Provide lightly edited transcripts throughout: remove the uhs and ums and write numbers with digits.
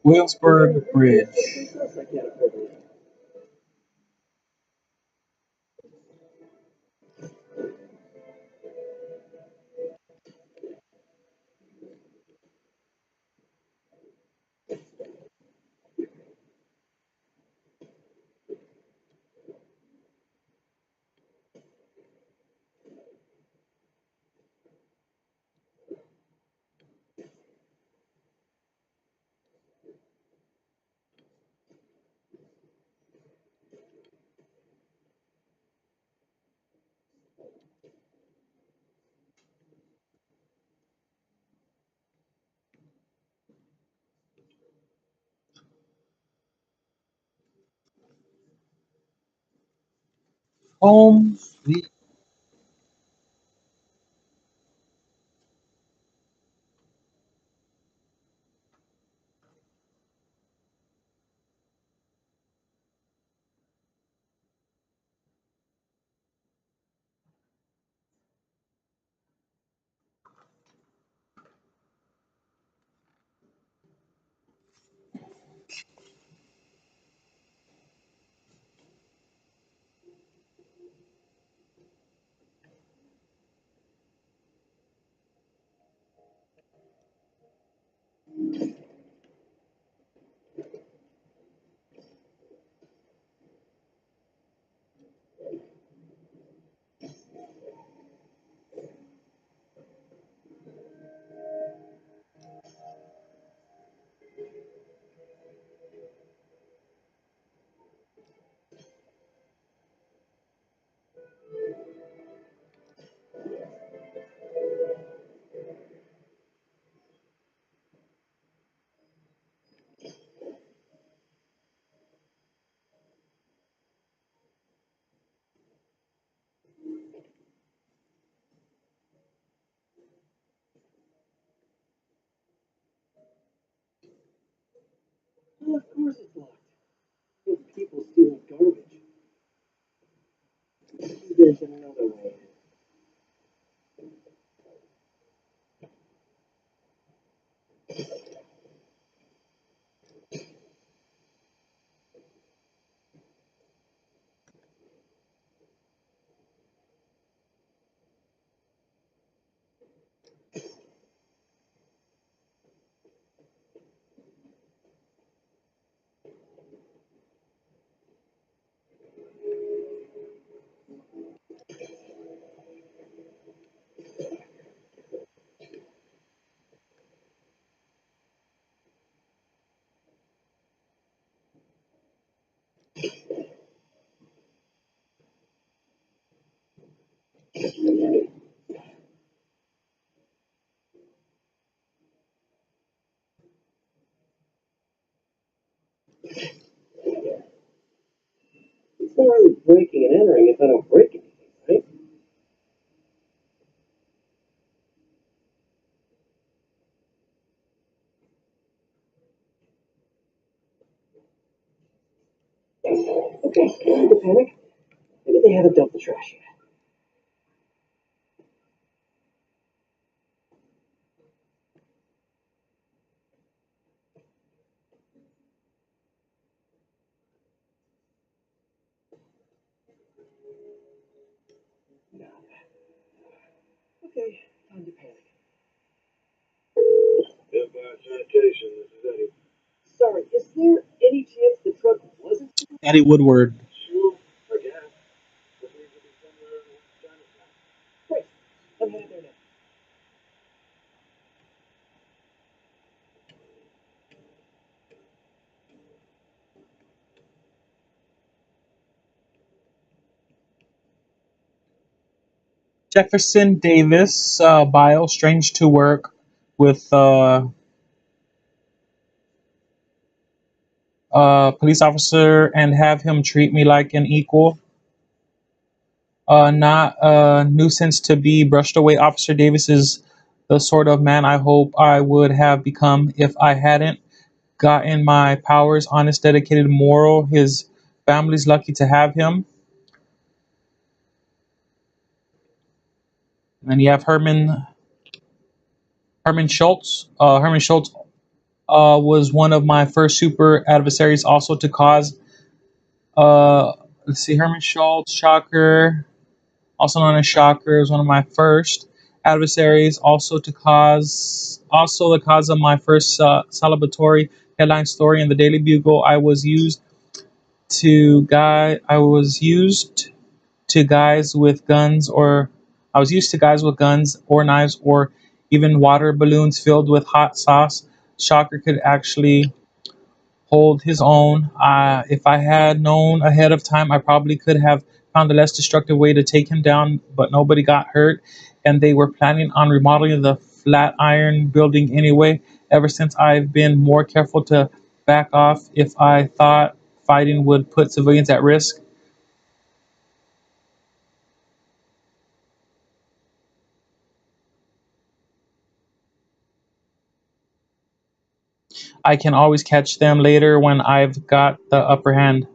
Williamsburg Bridge. Home sweet. Well, of course it's locked. With people stealing garbage. There's another way. It's not really breaking and entering if I don't break anything, right? Okay, no need to panic. Maybe they haven't dumped the trash yet. No. Okay, time to panic. Eddie Woodward. Sure, I guess. That means it'll be somewhere in West Chinatown. Great. I'm headed there now. Jefferson Davis bio, strange to work with a police officer and have him treat me like an equal. Not a nuisance to be brushed away. Officer Davis is the sort of man I hope I would have become if I hadn't gotten my powers. Honest, dedicated, moral. His family's lucky to have him. And then you have Herman Schultz. Herman Schultz was one of my first super adversaries, also to cause. Uh, let's see, Herman Schultz, Shocker, also known as Shocker, is one of my first adversaries, also the cause of my first celebratory headline story in the Daily Bugle. I was used to guys with guns, or I was used to guys with guns or knives or even water balloons filled with hot sauce. Shocker could actually hold his own. If I had known ahead of time, I probably could have found a less destructive way to take him down, but nobody got hurt, and they were planning on remodeling the Flatiron building anyway. Ever since, I've been more careful to back off if I thought fighting would put civilians at risk. I can always catch them later when I've got the upper hand.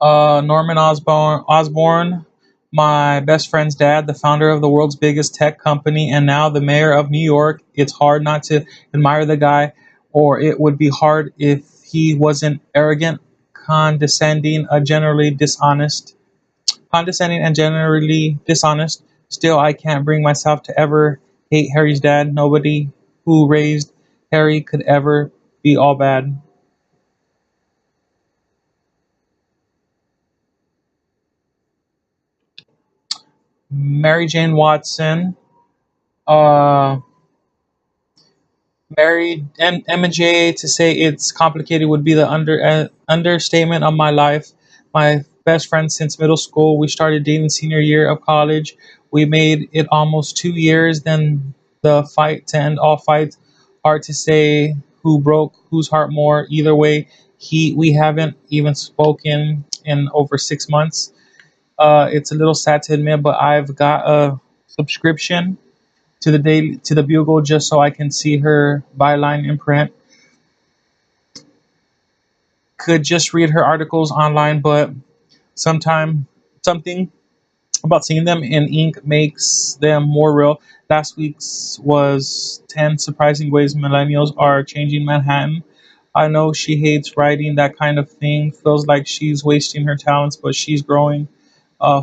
Norman Osborn, my best friend's dad, the founder of the world's biggest tech company, and now the mayor of New York. It's hard not to admire the guy, or it would be hard if he wasn't arrogant, condescending, condescending and generally dishonest. Still, I can't bring myself to ever hate Harry's dad. Nobody who raised Harry could ever be all bad. Mary Jane Watson, uh, married Emma J. To say it's complicated would be the understatement of my life. My best friend since middle school. We started dating senior year of college. We made it almost 2 years. Then the fight to end all fights. Hard to say who broke whose heart more. Either way, we haven't even spoken in over 6 months. It's a little sad to admit, but I've got a subscription to the Bugle just so I can see her byline in print. Could just read her articles online, but sometime something about seeing them in ink makes them more real. Last week's was 10 surprising ways millennials are changing Manhattan. I know she hates writing that kind of thing, feels like she's wasting her talents,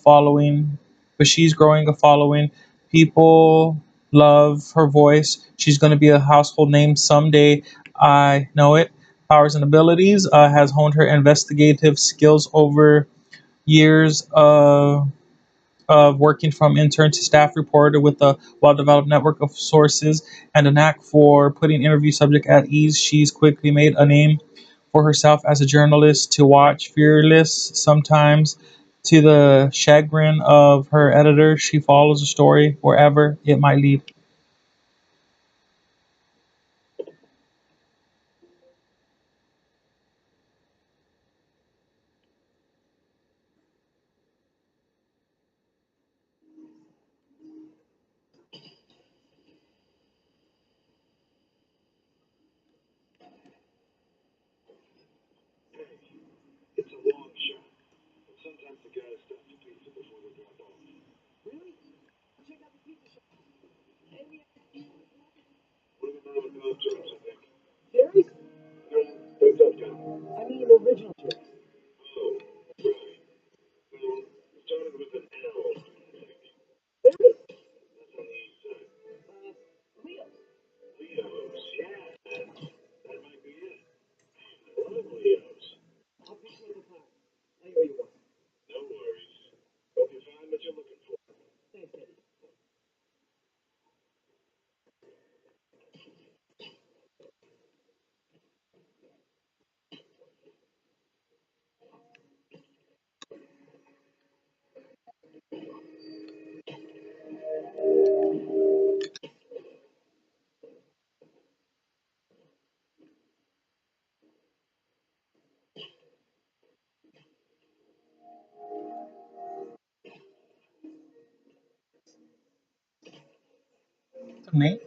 following, but she's growing a following. People love her voice. She's going to be a household name someday. I know it. Powers and abilities has honed her investigative skills over years of working from intern to staff reporter with a well-developed network of sources and a knack for putting interview subject at ease. She's quickly made a name for herself as a journalist to watch, fearless sometimes to the chagrin of her editor. She follows a story wherever it might lead. It's a long shot, but sometimes the guys stop the pizza before they drop off. Really? Nate.